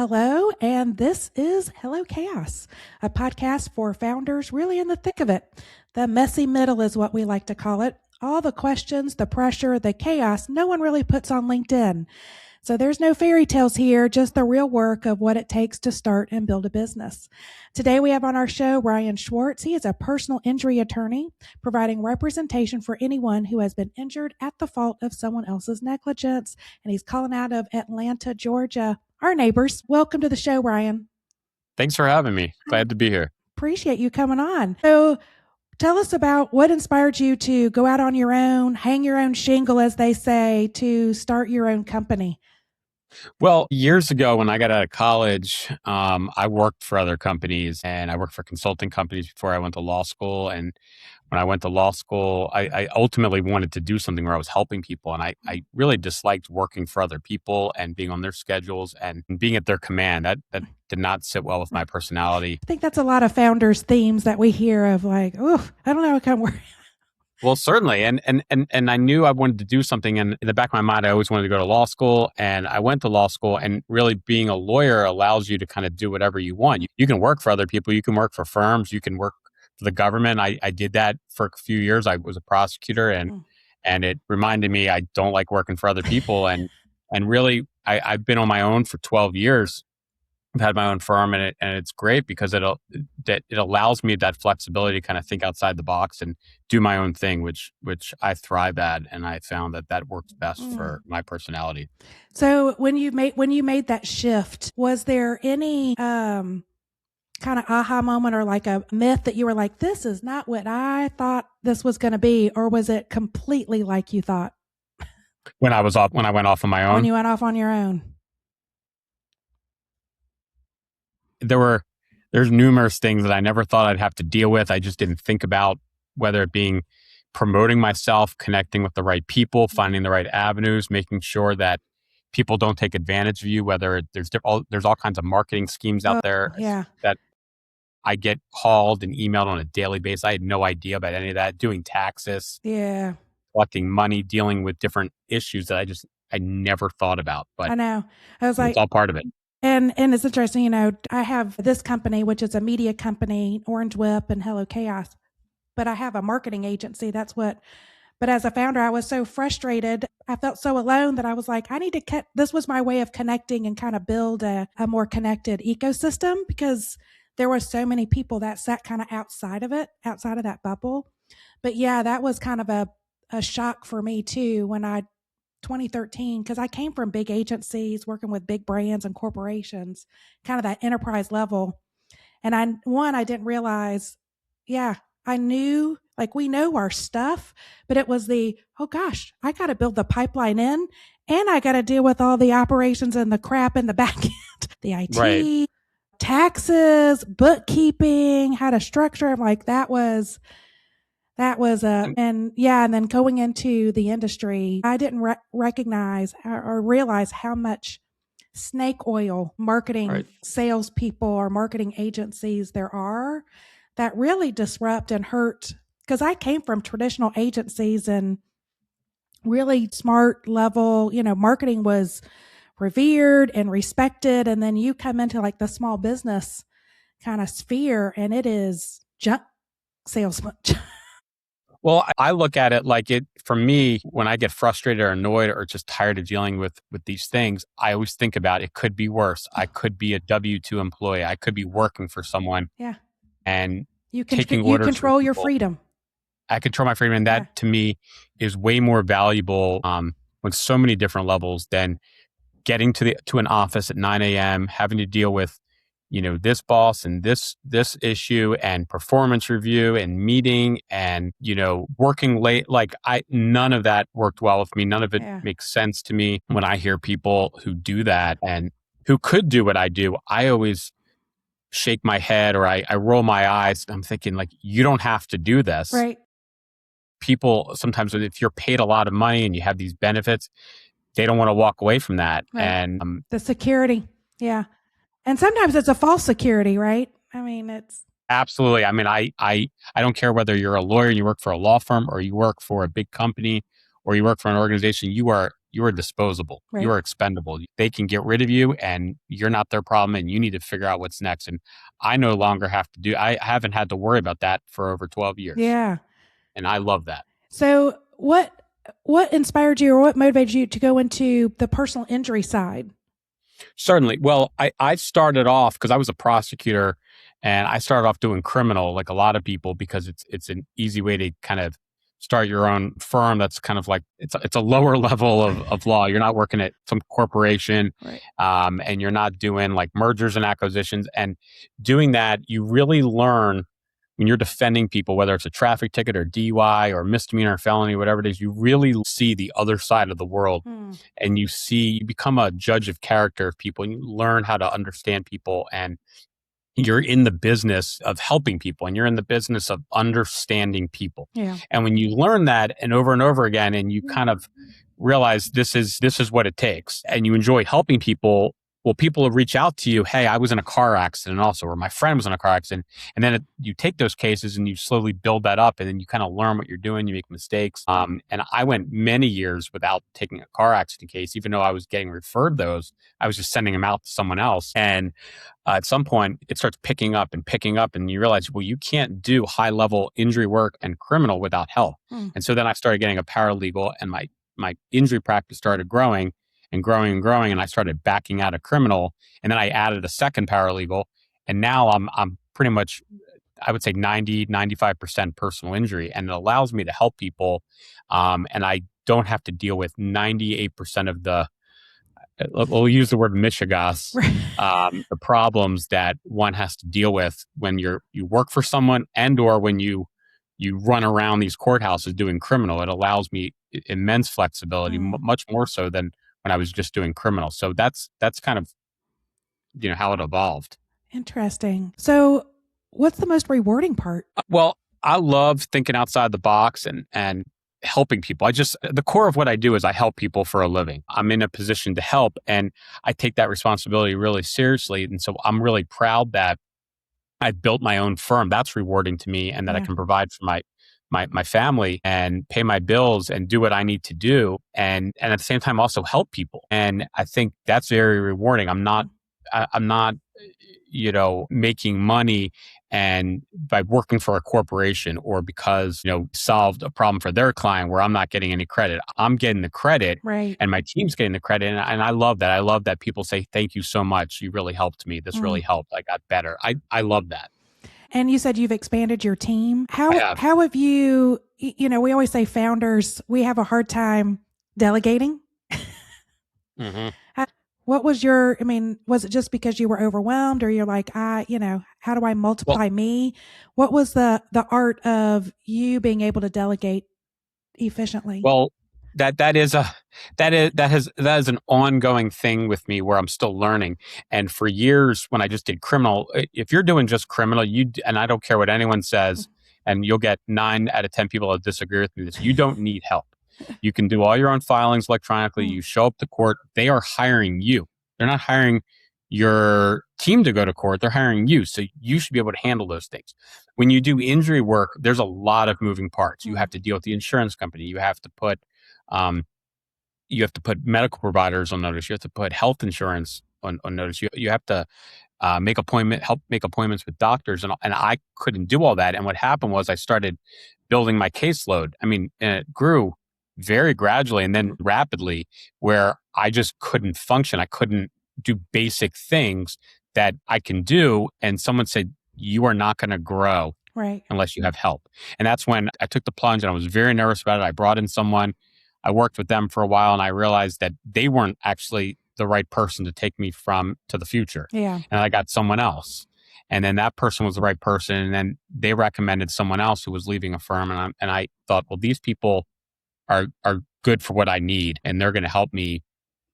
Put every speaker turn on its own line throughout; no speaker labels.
hello, and this is Hello Chaos, a podcast for founders really in the thick of it. The messy middle is what we like to call it. All the questions, the pressure, the chaos no one really puts on LinkedIn. So there's no fairy tales here, just the real work of what it takes to start and build a business. Today we have on our show Ryan Schwartz. He is a personal injury attorney, providing representation for anyone who has been injured at the fault of someone else's negligence. And he's calling out of Atlanta, Georgia, our neighbors. Welcome to the show, Ryan.
Thanks for having me. Glad to be here.
Appreciate you coming on. So tell us about what inspired you to go out on your own, hang your own shingle, as they say, to start your own company.
Well, years ago when I got out of college, I worked for other companies and I worked for consulting companies before I went to law school. And when I went to law school, I ultimately wanted to do something where I was helping people. And I really disliked working for other people and being on their schedules and being at their command. That did not sit well with my personality.
I think that's a lot of founders' themes that we hear of like, oh, I don't know what kind of work.
Well, certainly. And I knew I wanted to do something. And in the back of my mind, I always wanted to go to law school. And I went to law school, and really being a lawyer allows you to kind of do whatever you want. You can work for other people. You can work for firms. You can work for the government. I did that for a few years. I was a prosecutor, and it reminded me I don't like working for other people. And really, I've been on my own for 12 years. I've had my own firm, and it's great because it allows me that flexibility to kind of think outside the box and do my own thing, which I thrive at, and I found that works best for my personality.
So when you made that shift, was there any kind of aha moment or like a myth that you were like, this is not what I thought this was going to be, or was it completely like you thought?
When I went off on my own.
When you went off on your own.
There's numerous things that I never thought I'd have to deal with. I just didn't think about, whether it being promoting myself, connecting with the right people, finding the right avenues, making sure that people don't take advantage of you, whether there's all kinds of marketing schemes out there that I get called and emailed on a daily basis. I had no idea about any of that. Doing taxes, collecting money, dealing with different issues that I never thought about. But
I know. I was like,
it's all part of it.
And it's interesting, I have this company, which is a media company, Orange Whip and Hello Chaos, but I have a marketing agency. But as a founder, I was so frustrated. I felt so alone that I was like, I need to this was my way of connecting and kind of build a more connected ecosystem, because there were so many people that sat kind of outside of that bubble. But yeah, that was kind of a shock for me too, when 2013, because I came from big agencies working with big brands and corporations, kind of that enterprise level. And I didn't realize, I knew, like, we know our stuff, but it was oh gosh, I got to build the pipeline in, and I got to deal with all the operations and the crap in the back end, the IT,
right,
taxes, bookkeeping, how to structure. I'm like, that was and then going into the industry, I didn't recognize or realize how much snake oil marketing salespeople or marketing agencies there are that really disrupt and hurt. Because I came from traditional agencies and really smart level, marketing was revered and respected. And then you come into like the small business kind of sphere, and it is junk salesman.
Well, I look at it like for me, when I get frustrated or annoyed or just tired of dealing with these things, I always think about it could be worse. I could be a W-2 employee. I could be working for someone.
Yeah.
And
taking orders. You control your freedom.
I control my freedom. And that to me is way more valuable on so many different levels than getting to an office at 9 a.m., having to deal with this boss and this issue and performance review and meeting and, working late. Like none of that worked well with me. None of it makes sense to me. When I hear people who do that and who could do what I do, I always shake my head or I roll my eyes. I'm thinking like, you don't have to do this.
Right.
People sometimes, if you're paid a lot of money and you have these benefits, they don't want to walk away from that.
Right.
And
the security. Yeah. And sometimes it's a false security, right? I mean, it's
absolutely. I mean, I don't care whether you're a lawyer, you work for a law firm, or you work for a big company, or you work for an organization. You are you are disposable.
Right.
You are expendable. They can get rid of you and you're not their problem and you need to figure out what's next. And I no longer I haven't had to worry about that for over 12 years.
Yeah.
And I love that.
So what inspired you or what motivated you to go into the personal injury side?
Certainly. Well, I started off because I was a prosecutor and I started off doing criminal like a lot of people because it's an easy way to kind of start your own firm. That's kind of like it's a lower level of law. You're not working at some corporation,
Right.
and you're not doing like mergers and acquisitions. And doing that, you really learn when you're defending people, whether it's a traffic ticket or DUI or misdemeanor or felony, whatever it is, you really see the other side of the world. And you become a judge of character of people and you learn how to understand people, and you're in the business of helping people and you're in the business of understanding people.
Yeah.
And when you learn that and over again, and you kind of realize this is what it takes and you enjoy helping people, well, people will reach out to you. Hey, I was in a car accident also, or my friend was in a car accident. And then you take those cases and you slowly build that up and then you kind of learn what you're doing. You make mistakes. And I went many years without taking a car accident case, even though I was getting referred those. I was just sending them out to someone else. And at some point it starts picking up and you realize, well, you can't do high level injury work and criminal without help. And so then I started getting a paralegal and my injury practice started growing and growing and growing. And I started backing out of criminal. And then I added a second paralegal. And now I'm pretty much, I would say 95% personal injury. And it allows me to help people. And I don't have to deal with 98% of we'll use the word mishigas, the problems that one has to deal with when you work for someone and or when you run around these courthouses doing criminal. It allows me immense flexibility, much more so than when I was just doing criminal. So that's kind of, how it evolved.
Interesting. So what's the most rewarding part?
Well, I love thinking outside the box and helping people. The core of what I do is I help people for a living. I'm in a position to help and I take that responsibility really seriously. And so I'm really proud that I built my own firm. That's rewarding to me, and that I can provide for my family and pay my bills and do what I need to do. And at the same time, also help people. And I think that's very rewarding. I'm not, making money and by working for a corporation or because, solved a problem for their client where I'm not getting any credit. I'm getting the credit and my team's getting the credit. And I love that. I love that people say, thank you so much. You really helped me. This really helped. I got better. I love that.
And you said you've expanded your team. How have you, we always say founders, we have a hard time delegating. What was was it just because you were overwhelmed or you're like, how do I multiply me? What was the art of you being able to delegate efficiently?
Well, that is an ongoing thing with me where I'm still learning. And for years when I just did criminal, if you're doing just criminal, and I don't care what anyone says, and you'll get 9 out of 10 people that disagree with me, you don't need help. You can do all your own filings electronically. You show up to court. They are hiring you. They're not hiring your team to go to court. They're hiring you. So you should be able to handle those things. When you do injury work, there's a lot of moving parts. You have to deal with the insurance company. You have to put medical providers on notice. You have to put health insurance on notice. You have to help make appointments with doctors. And I couldn't do all that. And what happened was I started building my caseload. And it grew very gradually and then rapidly where I just couldn't function. I couldn't do basic things that I can do. And someone said, you are not going to grow unless you have help. And that's when I took the plunge and I was very nervous about it. I brought in someone, I worked with them for a while and I realized that they weren't actually the right person to take me to the future.
Yeah.
And I got someone else. And then that person was the right person. And then they recommended someone else who was leaving a firm. And I thought, well, these people are good for what I need and they're going to help me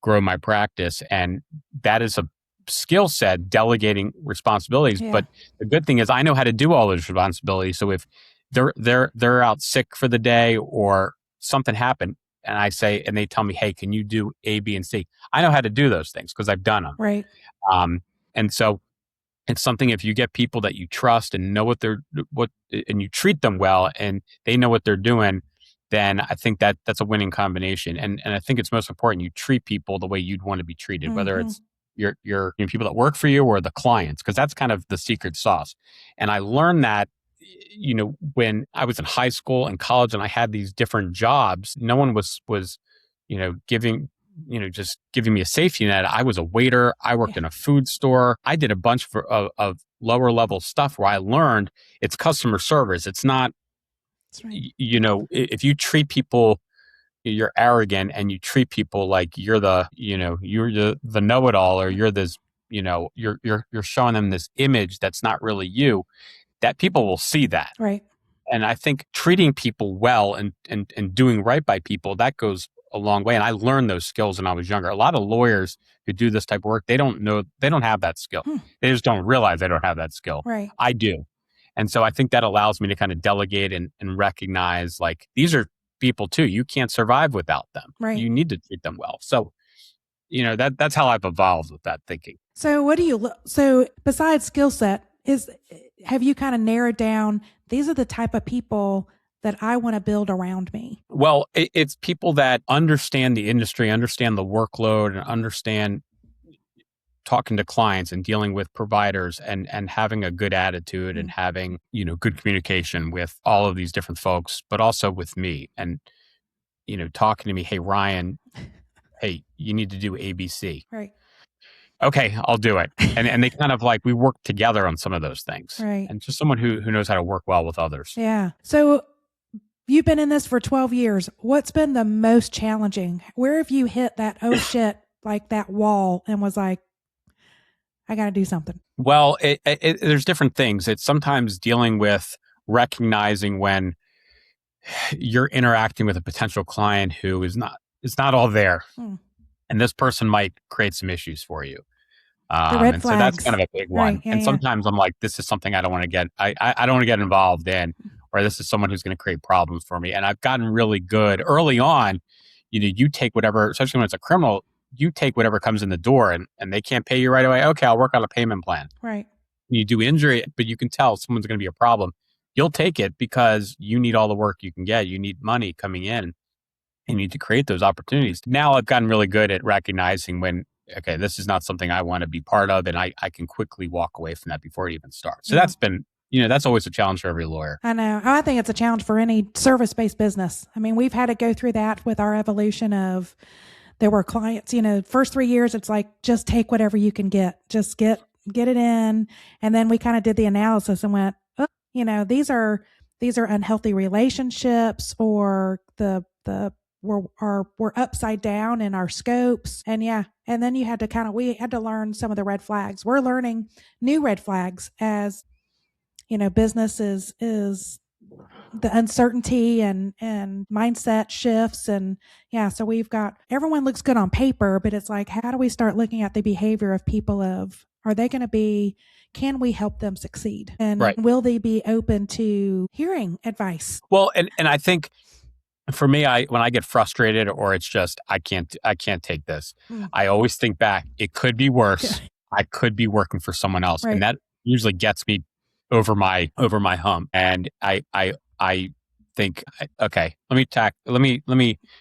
grow my practice. And that is a skill set, delegating responsibilities.
Yeah.
But the good thing is I know how to do all those responsibilities. So if they're out sick for the day or something happened and they tell me, hey, can you do A, B, and C? I know how to do those things because I've done them.
Right.
And so it's something if you get people that you trust and know and you treat them well and they know what they're doing, then I think that that's a winning combination. And I think it's most important you treat people the way you'd want to be treated, whether it's your people that work for you or the clients, because that's kind of the secret sauce. And I learned that, when I was in high school and college and I had these different jobs, no one was giving just giving me a safety net. I was a waiter. I worked in a food store. I did a bunch of lower level stuff where I learned it's customer service. It's not,
That's right.
If you treat people, you're arrogant and you treat people like you're the know-it-all, or you're this, you're showing them this image that's not really you, that people will see that.
Right.
And I think treating people well and doing right by people, that goes a long way. And I learned those skills when I was younger. A lot of lawyers who do this type of work, they don't have that skill. They just don't realize they don't have that skill.
Right.
I do. And so I think that allows me to kind of delegate and recognize, like, these are people too. You can't survive without them.
Right.
You need to treat them well. So, that's how I've evolved with that thinking.
So so besides skill set, have you kind of narrowed down, these are the type of people that I want to build around me?
Well, it's people that understand the industry, understand the workload, and understand talking to clients and dealing with providers, and having a good attitude and having, good communication with all of these different folks, but also with me, and, talking to me, hey, Ryan, hey, you need to do ABC.
Right.
Okay, I'll do it. And they kind of like, we work together on some of those things.
Right.
And just someone who knows how to work well with others.
Yeah. So you've been in this for 12 years. What's been the most challenging? Where have you hit that, oh shit, like that wall, and was like, I got to do something?
Well, there's different things. It's sometimes dealing with recognizing when you're interacting with a potential client who is not all there. And this person might create some issues for you.
The red
and
flags.
So that's kind of a big one.
Right. Yeah,
and sometimes I'm like, this is something I don't want to get, I don't want to get involved in, or this is someone who's going to create problems for me. And I've gotten really good early on. You take whatever, especially when it's a criminal, you take whatever comes in the door, and they can't pay you right away. Okay, I'll work on a payment plan.
Right.
You do injury, but you can tell someone's going to be a problem. You'll take it because you need all the work you can get. You need money coming in. You need to create those opportunities. Now I've gotten really good at recognizing when, okay, this is not something I want to be part of, and I can quickly walk away from that before it even starts. So that's been, that's always a challenge for every lawyer.
I know. I think it's a challenge for any service-based business. I mean, we've had to go through that with our evolution of, there were clients, first 3 years, it's like, just take whatever you can get. Just get it in. And then we kind of did the analysis and went, these are unhealthy relationships, or we're upside down in our scopes. And and then we had to learn some of the red flags. We're learning new red flags as, business is the uncertainty and mindset shifts. And so we've got, everyone looks good on paper, but it's like, how do we start looking at the behavior of people are they going to be, can we help them succeed? And will they be open to hearing advice?
Well, and I think for me, when I get frustrated, or it's just, I can't take this, I always think back, it could be worse. I could be working for someone else. Right. And that usually gets me over my hump. And I think, okay, let me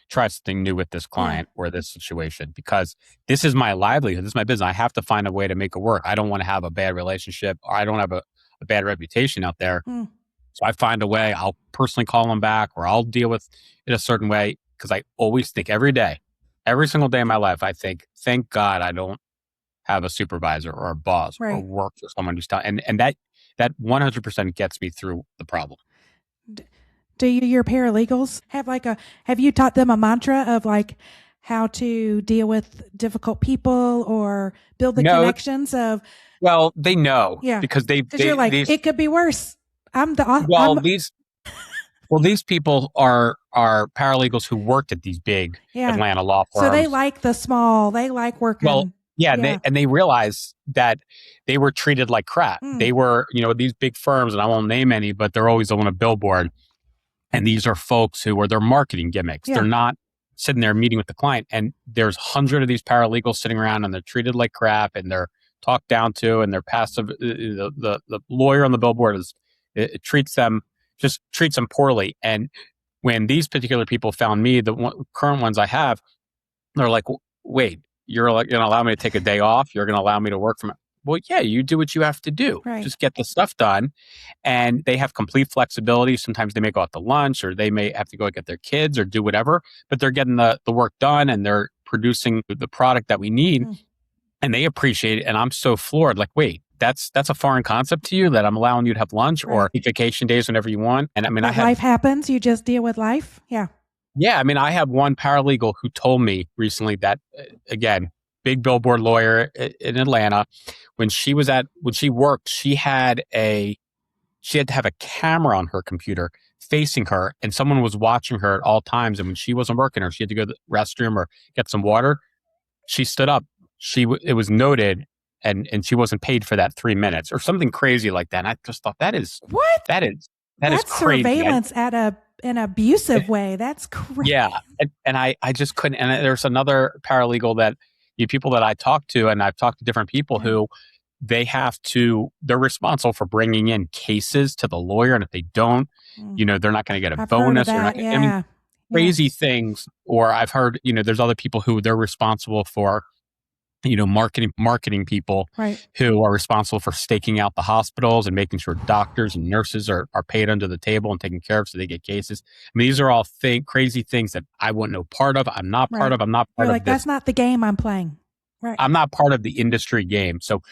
try something new with this client or this situation, because this is my livelihood. This is my business. I have to find a way to make it work. I don't want to have a bad relationship, or I don't have a bad reputation out there. So I find a way. I'll personally call them back, or I'll deal with it a certain way, because I always think every single day of my life, I think, thank God I don't have a supervisor or a boss or work for someone who's telling, and that 100% gets me through the problem.
Do your paralegals have you taught them a mantra of like how to deal with difficult people or build the connections of?
Well, they know, because
you're like, it could be worse.
These people are paralegals who worked at these big Atlanta law firms.
So they like the small, they like working.
Well, they realize that they were treated like crap. They were, these big firms, and I won't name any, but they're always on a billboard. And these are folks who are their marketing gimmicks. They're not sitting there meeting with the client. And there's 100 of these paralegals sitting around, and they're treated like crap, and they're talked down to, and they're passive. The lawyer on the billboard treats them poorly. And when these particular people found me, current ones I have, they're like, wait, you're going to allow me to take a day off? You're going to allow me to work from it? Well, yeah, you do what you have to do.
Right.
Just get the stuff done. And they have complete flexibility. Sometimes they may go out to lunch, or they may have to go get their kids or do whatever, but they're getting the work done and they're producing the product that we need. And they appreciate it. And I'm so floored. Like, wait, that's a foreign concept to you, that I'm allowing you to have lunch or vacation days whenever you want. And I mean,
life happens. You just deal with life. Yeah.
Yeah. I mean, I have one paralegal who told me recently that, again, big billboard lawyer in Atlanta, when she worked, she had to have a camera on her computer facing her, and someone was watching her at all times. And when she wasn't working, or she had to go to the restroom or get some water, she stood up. It was noted, and she wasn't paid for that 3 minutes or something crazy like that. And I just thought, that's crazy.
Surveillance an abusive way. That's crazy.
Yeah. And I just couldn't. And there's another paralegal that people that I talk to, and I've talked to different people who they're responsible for bringing in cases to the lawyer. And if they don't, they're not going to get a bonus. Crazy things. Or I've heard, there's other people who they're responsible for, marketing people who are responsible for staking out the hospitals and making sure doctors and nurses are paid under the table and taken care of so they get cases. I mean, these are all crazy things that I wouldn't know part of. I'm not part of. I'm not part of this.
That's not the game I'm playing. Right.
I'm not part of the industry game. So,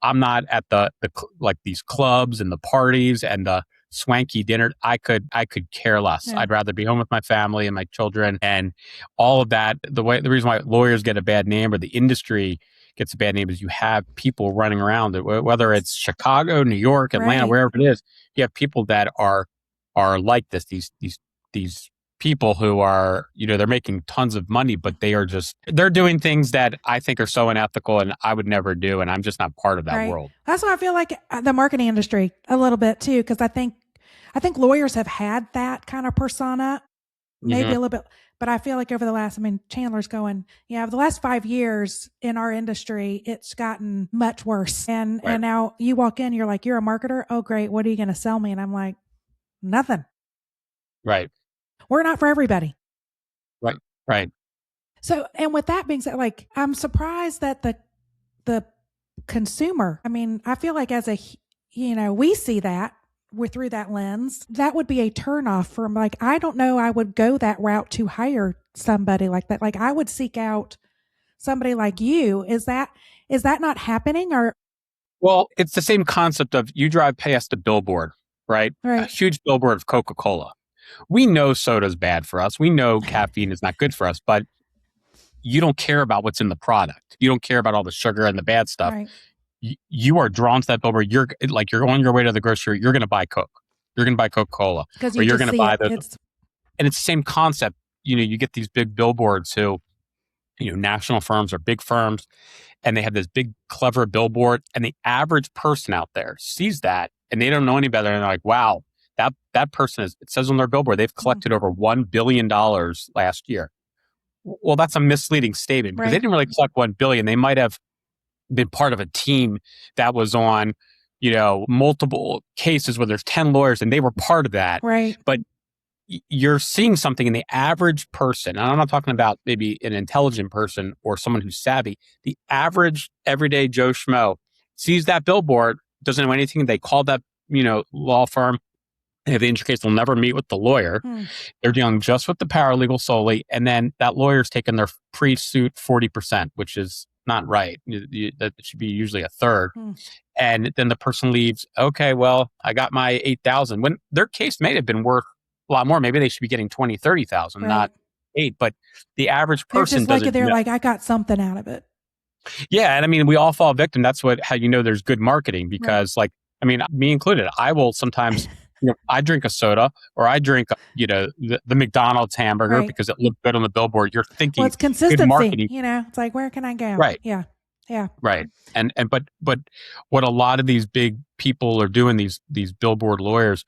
I'm not at the like these clubs and the parties and the swanky dinner. I could care less. I'd rather be home with my family and my children and all of that. The reason why lawyers get a bad name, or the industry gets a bad name, is you have people running around, whether it's Chicago, New York, Atlanta, wherever it is. You have people that are like this. These people who are, they're making tons of money, but they're doing things that I think are so unethical and I would never do. And I'm just not part of that world.
That's why I feel like the marketing industry a little bit too, because I think lawyers have had that kind of persona, maybe a little bit, but I feel like over the last, Chandler's going, over the last 5 years in our industry, it's gotten much worse. And now you walk in, you're like, you're a marketer. Oh, great. What are you going to sell me? And I'm like, nothing.
Right.
We're not for everybody.
Right.
So, and with that being said, like, I'm surprised that the consumer, I feel like as we see that through that lens, that would be a turnoff from, like, I don't know, I would go that route to hire somebody like that. Like, I would seek out somebody like you. Is that not happening? Or?
Well, it's the same concept of you drive past a billboard, right? A huge billboard of Coca-Cola. We know soda's bad for us. We know caffeine is not good for us, but you don't care about what's in the product. You don't care about all the sugar and the bad stuff.
Right.
You are drawn to that billboard. You're on your way to the grocery. You're going to buy Coke. You're going to buy Coca-Cola.
Or you're going to buy those.
And it's the same concept. You get these big billboards who, national firms or big firms, and they have this big, clever billboard, and the average person out there sees that and they don't know any better. And they're like, wow, that person it says on their billboard, they've collected over $1 billion last year. Well, that's a misleading statement because they didn't really collect $1 billion. They might have been part of a team that was on, multiple cases where there's 10 lawyers and they were part of that.
Right.
But you're seeing something in the average person. And I'm not talking about maybe an intelligent person or someone who's savvy. The average everyday Joe Schmo sees that billboard, doesn't know anything. They call that, law firm. If the injury case, they'll never meet with the lawyer. They're dealing just with the paralegal solely. And then that lawyer's taking their pre-suit 40%, which is not right. That should be usually a third. And then the person leaves. Okay, well, I got my $8,000. When their case may have been worth a lot more. Maybe they should be getting 20, 30,000, not $8. But the average person doesn't.
They're like, I got something out of it.
Yeah, and we all fall victim. That's how there's good marketing because, me included, I will sometimes. I drink a soda or I drink, the McDonald's hamburger because it looked good on the billboard. You're thinking,
it's consistency.
Good marketing.
It's like, where can I go?
Right.
Yeah.
Right. But what a lot of these big people are doing, these billboard lawyers,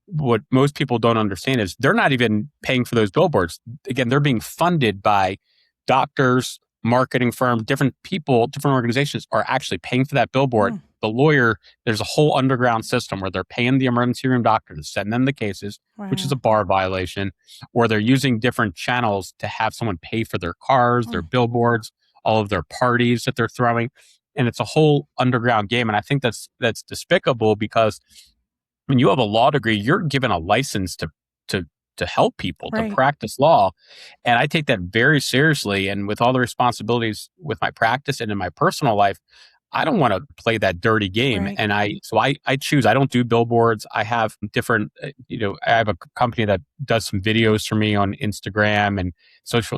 what most people don't understand is they're not even paying for those billboards. Again, they're being funded by doctors, marketing firms, different people, different organizations are actually paying for that billboard. the lawyer, there's a whole underground system where they're paying the emergency room doctor to send them the cases, which is a bar violation, or they're using different channels to have someone pay for their cars, their billboards, all of their parties that they're throwing. And it's a whole underground game. And I think that's despicable, because when you have a law degree, you're given a license to help people, to practice law. And I take that very seriously. And with all the responsibilities with my practice and in my personal life, I don't want to play that dirty game. And I choose, I don't do billboards. I have different, I have a company that does some videos for me on Instagram and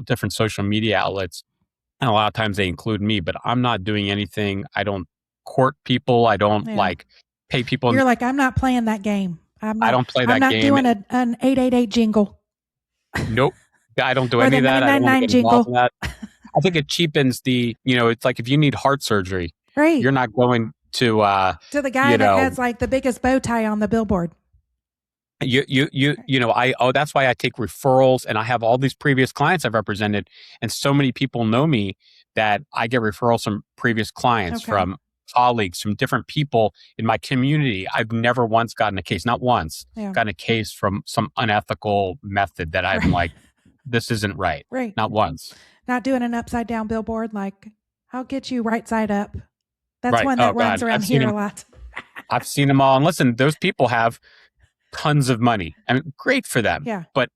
different social media outlets. And a lot of times they include me, but I'm not doing anything. I don't court people. I don't pay people.
You're like, I'm not playing that game.
I don't play that game.
I'm not doing an 888 jingle.
Nope. I don't do any of that. I don't want to get involved in that. I think it cheapens it's like if you need heart surgery, you're not going to
the guy that has like the biggest bow tie on the billboard.
That's why I take referrals, and I have all these previous clients I've represented, and so many people know me that I get referrals from previous clients, from colleagues, from different people in my community. I've never once gotten a case, not once, gotten a case from some unethical method that I'm like, this isn't right. Not once.
Not doing an upside down billboard, like, I'll get you right side up. That's one that runs around here a lot.
I've seen them all. And listen, those people have tons of money. I mean, great for them.
Yeah.
But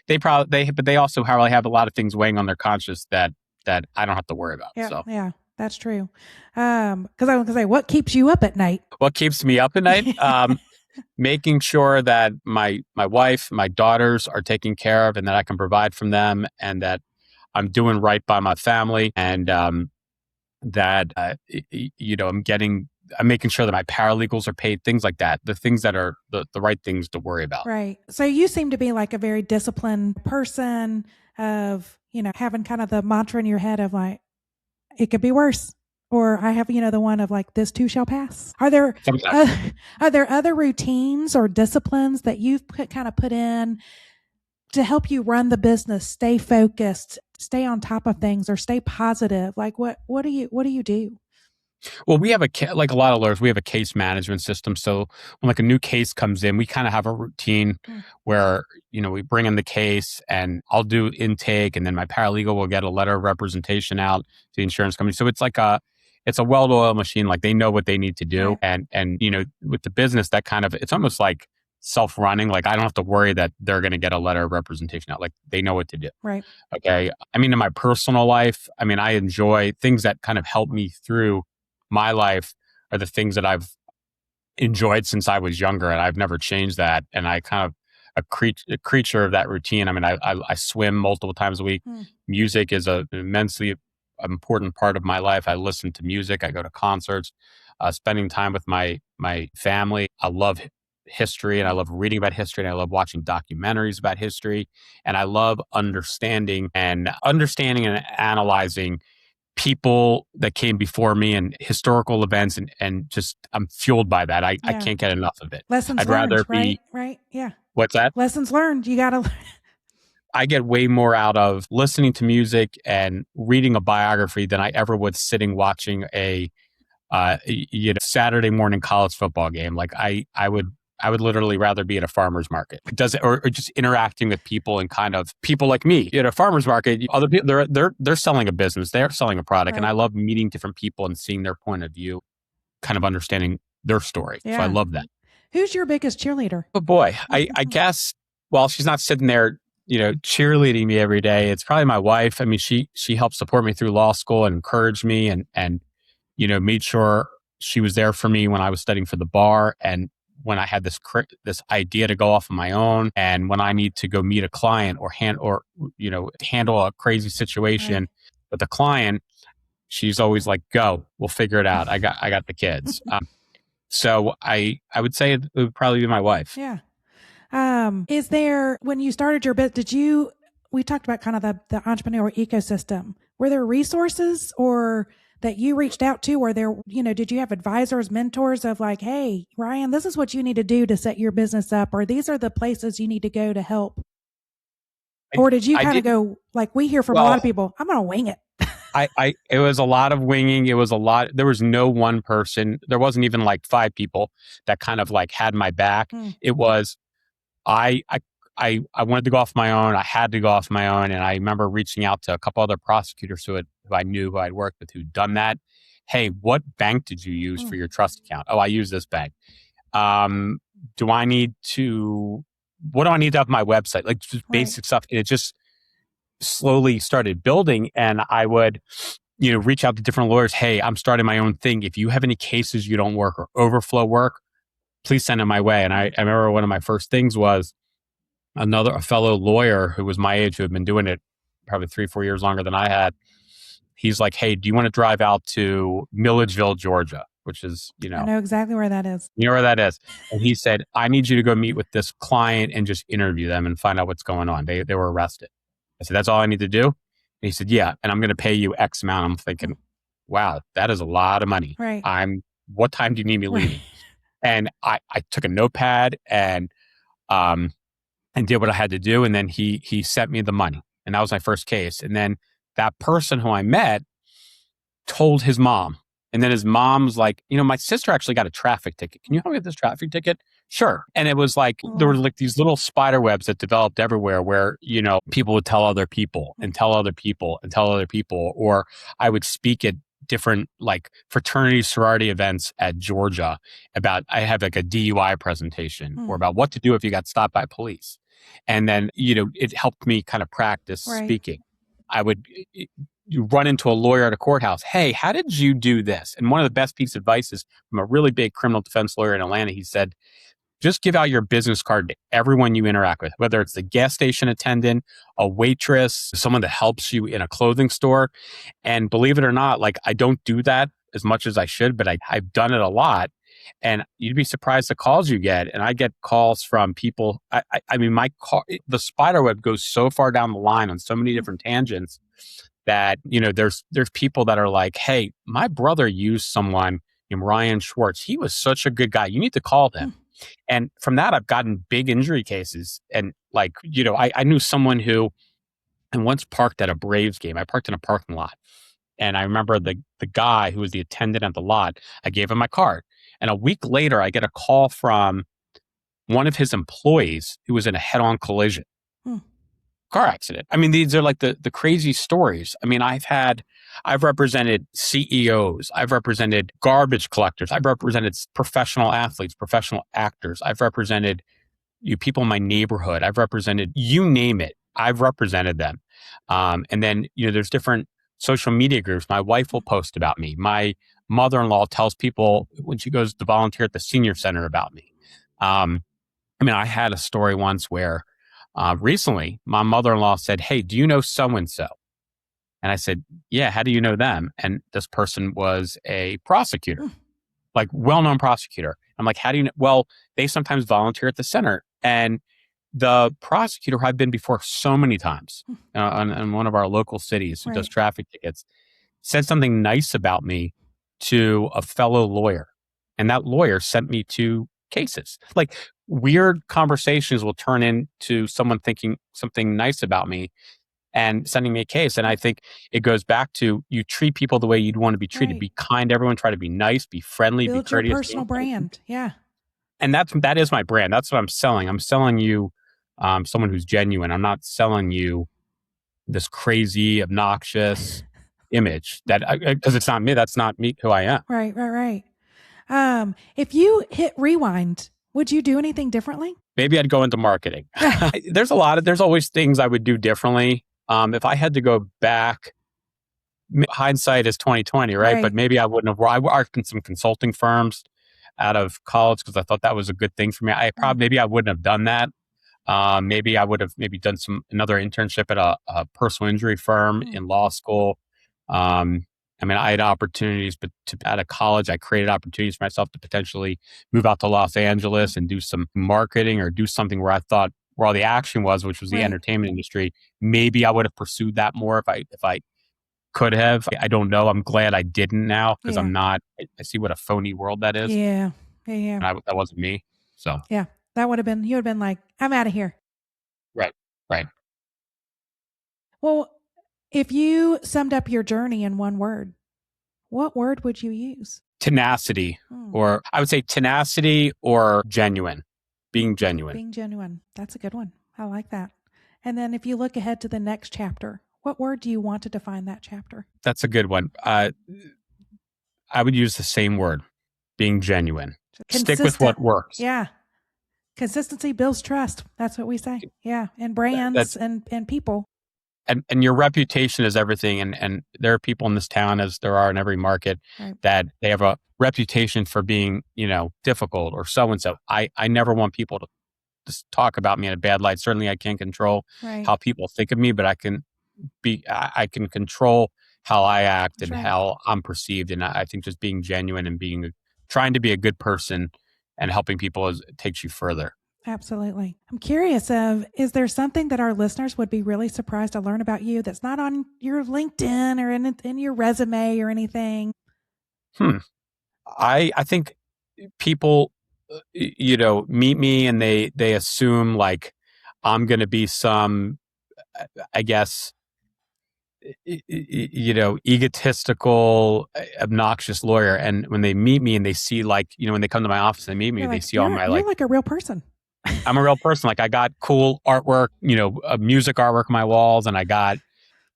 they also probably have a lot of things weighing on their conscience that I don't have to worry about.
Yeah. That's true. Because I was going to say, what keeps you up at night?
What keeps me up at night? Making sure that my wife, my daughters are taken care of, and that I can provide from them, and that I'm doing right by my family, and that I'm making sure that my paralegals are paid, things like that. The things that are the right things to worry about.
Right. So you seem to be like a very disciplined person of, having kind of the mantra in your head of like, it could be worse. Or I have, the one of like, this too shall pass. Are there other routines or disciplines that you've kind of put in to help you run the business, stay focused, stay on top of things, or stay positive? Like what do you do?
Well, we have like a lot of lawyers, we have a case management system. So when like a new case comes in, we kind of have a routine where, we bring in the case, and I'll do intake, and then my paralegal will get a letter of representation out to the insurance company. So it's like it's a well-oiled machine. Like they know what they need to do. And with the business, that kind of, it's almost like self-running. Like I don't have to worry that they're going to get a letter of representation out. Like they know what to do.
Right.
Okay. I mean, in my personal life, I enjoy things that kind of help me through my life are the things that I've enjoyed since I was younger, and I've never changed that. And I kind of a creature of that routine. I swim multiple times a week. Music is an immensely important part of my life. I listen to music. I go to concerts. Spending time with my family. I love history, and I love reading about history, and I love watching documentaries about history, and I love understanding and analyzing people that came before me and historical events, and just I'm fueled by that. I can't get enough of it.
Lessons learned, right? Yeah.
What's that?
Lessons learned. You got to.
I get way more out of listening to music and reading a biography than I ever would sitting watching a Saturday morning college football game. Like I would literally rather be at a farmer's market. Or just interacting with people, and kind of people like me at a farmer's market. Other people, they're selling a business, they're selling a product, and I love meeting different people and seeing their point of view, kind of understanding their story. Yeah. So I love that.
Who's your biggest cheerleader?
Oh boy, I guess. Well, she's not sitting there, cheerleading me every day. It's probably my wife. I mean, she helped support me through law school and encouraged me, and made sure she was there for me when I was studying for the bar, and when I had this idea to go off on my own, and when I need to go meet a client or handle a crazy situation with a client, she's always like, "Go, we'll figure it out. I got the kids." So I would say it would probably be my wife.
Yeah. Is there, when you started your business, we talked about kind of the entrepreneurial ecosystem. Were there resources or that you reached out to? Or there, did you have advisors, mentors of like, hey, Ryan, this is what you need to do to set your business up, or these are the places you need to go to help? Or did you kind of go, like we hear from a lot of people, I'm going to wing it?
it was a lot of winging. It was a lot. There was no one person. There wasn't even like 5 people that kind of like had my back. It was, I, I, I wanted to go off my own. I had to go off my own. And I remember reaching out to a couple other prosecutors who I knew, who I'd worked with, who'd done that. Hey, what bank did you use for your trust account? Oh, I use this bank. Do I need to, what do I need to have my website? Like just basic stuff. And it just slowly started building. And I would, reach out to different lawyers. Hey, I'm starting my own thing. If you have any cases you don't work or overflow work, please send it my way. And I remember one of my first things was a fellow lawyer who was my age, who had been doing it probably 3-4 years longer than I had. He's like, hey, do you want to drive out to Milledgeville, Georgia? Which is,
I know exactly where that is.
You know where that is. And he said, I need you to go meet with this client and just interview them and find out what's going on. They were arrested. I said, that's all I need to do? And he said, yeah. And I'm going to pay you X amount. I'm thinking, wow, that is a lot of money.
Right.
What time do you need me leaving? And I took a notepad and did what I had to do. And then he sent me the money. And that was my first case. And then that person who I met told his mom. And then his mom's like, my sister actually got a traffic ticket. Can you help me with this traffic ticket? Sure. And it was like, there were like these little spider webs that developed everywhere where, people would tell other people and tell other people and tell other people. Or I would speak at different like fraternity sorority events at Georgia about, I have like a DUI presentation or about what to do if you got stopped by police. And then, it helped me kind of practice speaking. You run into a lawyer at a courthouse. Hey, how did you do this? And one of the best pieces of advice is from a really big criminal defense lawyer in Atlanta. He said, just give out your business card to everyone you interact with, whether it's the gas station attendant, a waitress, someone that helps you in a clothing store. And believe it or not, like I don't do that as much as I should, but I've done it a lot. And you'd be surprised the calls you get. And I get calls from people. The spider web goes so far down the line on so many different tangents that, there's people that are like, hey, my brother used someone named Ryan Schwartz. He was such a good guy. You need to call him. And from that, I've gotten big injury cases. And like, I knew someone who, and once parked at a Braves game. I parked in a parking lot. And I remember the guy who was the attendant at the lot, I gave him my card. And a week later, I get a call from one of his employees who was in a head-on collision. Car accident. I mean, these are like the crazy stories. I mean, I've represented CEOs. I've represented garbage collectors. I've represented professional athletes, professional actors. I've represented people in my neighborhood. I've represented, you name it. I've represented them. And then, there's different social media groups. My wife will post about me. My mother-in-law tells people when she goes to volunteer at the senior center about me. I had a story once where recently, my mother-in-law said, hey, do you know so-and-so? And I said, yeah, how do you know them? And this person was a prosecutor, like well-known prosecutor. I'm like, how do you know? Well, they sometimes volunteer at the center. And the prosecutor who I've been before so many times in one of our local cities who does traffic tickets said something nice about me to a fellow lawyer. And that lawyer sent me 2 cases. Like weird conversations will turn into someone thinking something nice about me and sending me a case. And I think it goes back to, you treat people the way you'd want to be treated. Be kind to everyone, try to be nice, be friendly,
build
be courteous.
Your personal brand. Yeah.
And that is my brand. That's what I'm selling. I'm selling you someone who's genuine. I'm not selling you this crazy, obnoxious image because it's not me. That's not me, who I am.
Right. If you hit rewind, would you do anything differently?
Maybe I'd go into marketing. There's always things I would do differently. If I had to go back, hindsight is 2020, right? But maybe I wouldn't have. I worked in some consulting firms out of college because I thought that was a good thing for me. Maybe I wouldn't have done that. Maybe I would have done another internship at a personal injury firm in law school. I had opportunities, but out of college, I created opportunities for myself to potentially move out to Los Angeles and do some marketing or do something where I thought where all the action was, which was the entertainment industry. Maybe I would have pursued that more if I could have. I don't know. I'm glad I didn't now because I'm not. I see what a phony world that is.
Yeah.
And that wasn't me. So
yeah, that would have been. You would have been like, I'm out of here.
Right.
Well, If you summed up your journey in one word, what word would you use?
Tenacity, or I would say tenacity or genuine, being genuine.
Being genuine. That's a good one. I like that. And then if you look ahead to the next chapter, what word do you want to define that chapter?
That's a good one. I would use the same word, being genuine. Stick with what works.
Yeah. Consistency builds trust. That's what we say. Yeah. And brands and people.
And your reputation is everything. And there are people in this town, as there are in every market, that they have a reputation for being, difficult or so-and-so. I never want people to just talk about me in a bad light. Certainly I can't control how people think of me, but I can control how I act and how I'm perceived. And I think just being genuine and trying to be a good person and helping people takes you further.
Absolutely. I'm curious is there something that our listeners would be really surprised to learn about you that's not on your LinkedIn or in your resume or anything?
I think people, meet me and they assume like I'm going to be some, I guess, egotistical, obnoxious lawyer. And when they meet me and they see when they come to my office and they meet me, they see all my
you're like a real person.
I'm a real person. Like I got cool artwork, music artwork on my walls, and I got,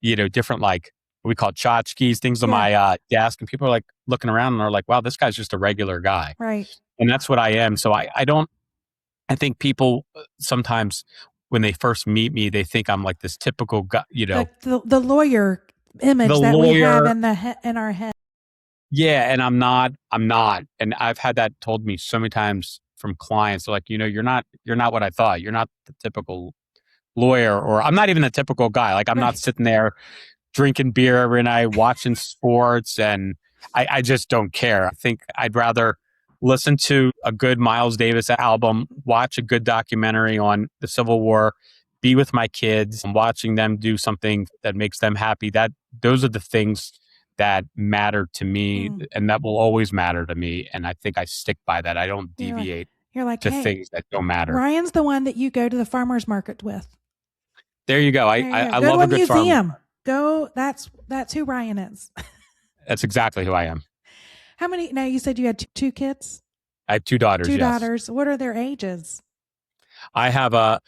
different what we call tchotchkes, things on my desk, and people are like looking around and are like, wow, this guy's just a regular guy.
Right.
And that's what I am. So I think people sometimes when they first meet me, they think I'm like this typical guy,
like the lawyer image we have in our head.
Yeah. And I'm not. And I've had that told me so many times from clients. They're like, you're not what I thought. You're not the typical lawyer, or I'm not even the typical guy. Like I'm not sitting there drinking beer every night, watching sports. And I just don't care. I think I'd rather listen to a good Miles Davis album, watch a good documentary on the Civil War, be with my kids and watching them do something that makes them happy. Those are the things that matter to me and that will always matter to me. And I think I stick by that. I don't deviate to things that don't matter.
Ryan's the one that you go to the farmer's market with.
There you go. I love a good museum.
Go. That's who Ryan is.
That's exactly who I am.
How many? Now you said you had two kids.
I have two daughters.
Two daughters. What are their ages?
I have a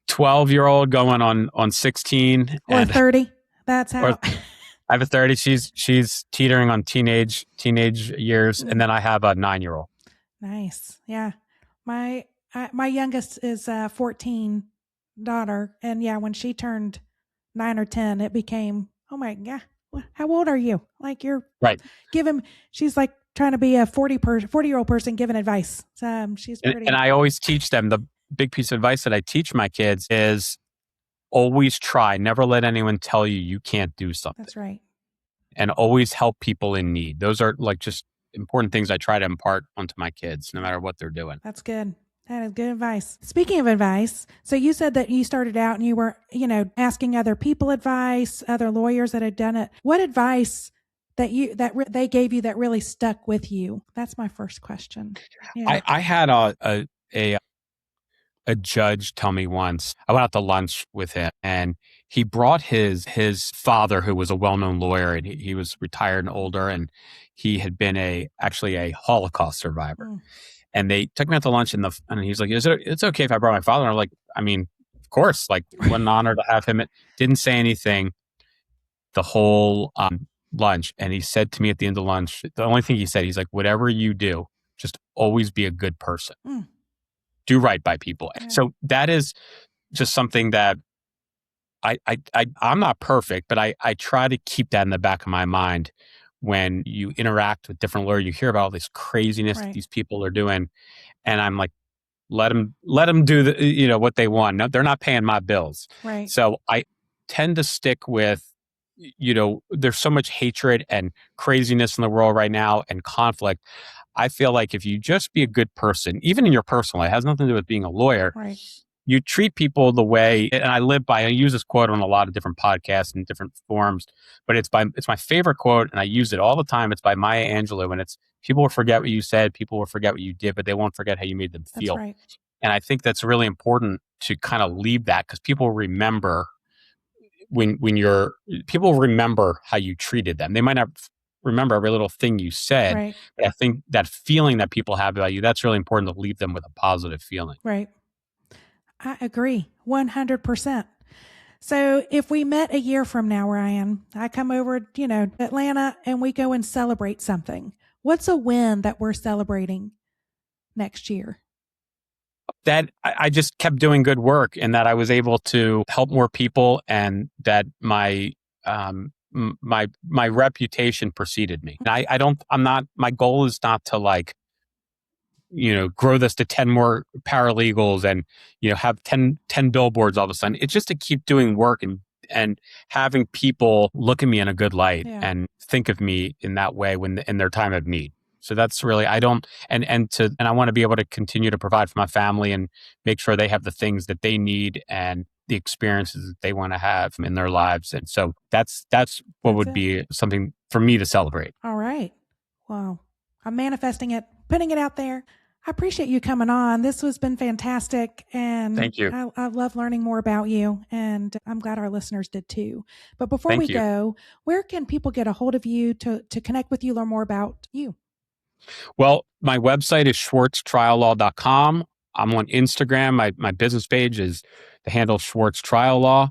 12-year-old going on 16
or 30. That's how.
I have a 30. She's teetering on teenage years, and then I have a 9-year-old.
Nice. Yeah. My youngest is 14 daughter, and when she turned 9 or 10, it became, oh my God, how old are you? Like you're
right.
She's like trying to be a 40-year-old person giving advice. So she's pretty.
And I always teach them, the big piece of advice that I teach my kids is always try. Never let anyone tell you can't do something.
That's right.
And always help people in need. Those are like just important things I try to impart onto my kids, no matter what they're doing.
That's good. That is good advice. Speaking of advice, so you said that you started out and you were, asking other people advice, other lawyers that had done it. What advice that they gave you that really stuck with you? That's my first question. Yeah.
I had a judge tell me once. I went out to lunch with him, and he brought his father, who was a well-known lawyer, and he was retired and older, and he had been actually a Holocaust survivor. And they took me out to lunch, and he's like, it's okay if I brought my father? And I'm like, I mean, of course, like, what an honor to have him. It didn't say anything the whole lunch. And he said to me at the end of lunch, the only thing he said, he's like, whatever you do, just always be a good person. Do right by people. Yeah. So that is just something that I'm not perfect, but I try to keep that in the back of my mind. When you interact with different lawyers, you hear about all this craziness that these people are doing. And I'm like, let them do what they want. No, they're not paying my bills.
Right.
So I tend to stick with, there's so much hatred and craziness in the world right now and conflict. I feel like if you just be a good person, even in your personal life, it has nothing to do with being a lawyer.
Right.
You treat people the way, and I use this quote on a lot of different podcasts and different forums, but it's my favorite quote, and I use it all the time. It's by Maya Angelou, and it's, people will forget what you said, people will forget what you did, but they won't forget how you made them feel.
That's right.
And I think that's really important to kind of leave that, because people remember when you're, people remember how you treated them. They might not remember every little thing you said,
Right.
but I think that feeling that people have about you, that's really important to leave them with a positive feeling.
Right. I agree 100%. So if we met a year from now, Ryan, I come over, to Atlanta and we go and celebrate something. What's a win that we're celebrating next year?
That I just kept doing good work, and that I was able to help more people, and that my my reputation preceded me. And my goal is not to grow this to 10 more paralegals and, have 10 billboards all of a sudden. It's just to keep doing work and having people look at me in a good light and think of me in that way in their time of need. So that's really, I want to be able to continue to provide for my family and make sure they have the things that they need and the experiences that they want to have in their lives. And so that's what would be something for me to celebrate.
All right. Wow. I'm manifesting it, putting it out there. I appreciate you coming on. This has been fantastic. And
thank you.
I love learning more about you. And I'm glad our listeners did too. But before we go, where can people get a hold of you to connect with you, learn more about you?
Well, my website is schwartztriallaw.com. I'm on Instagram. My business page is the handle Schwartz Trial Law.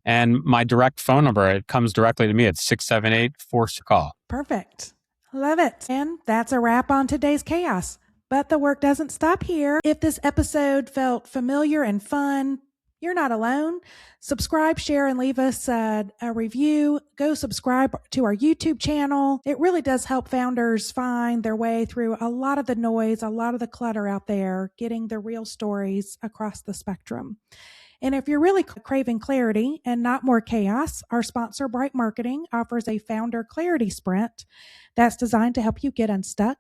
And my direct phone number, it comes directly to me at 678-4-CALL.
Perfect. Love it. And that's a wrap on today's chaos. But the work doesn't stop here. If this episode felt familiar and fun, you're not alone. Subscribe, share, and leave us a review. Go subscribe to our YouTube channel. It really does help founders find their way through a lot of the noise, a lot of the clutter out there, getting the real stories across the spectrum. And if you're really craving clarity and not more chaos, our sponsor, Bright Marketing, offers a founder clarity sprint that's designed to help you get unstuck,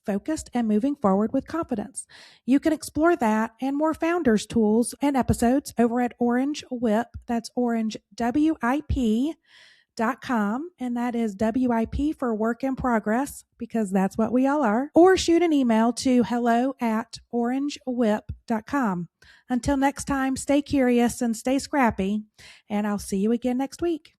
focused, and moving forward with confidence. You can explore that and more founders tools and episodes over at Orange WIP. That's Orange WIP.com. And that is WIP for work in progress, because that's what we all are. Or shoot an email to hello@orangewip.com. Until next time, stay curious and stay scrappy. And I'll see you again next week.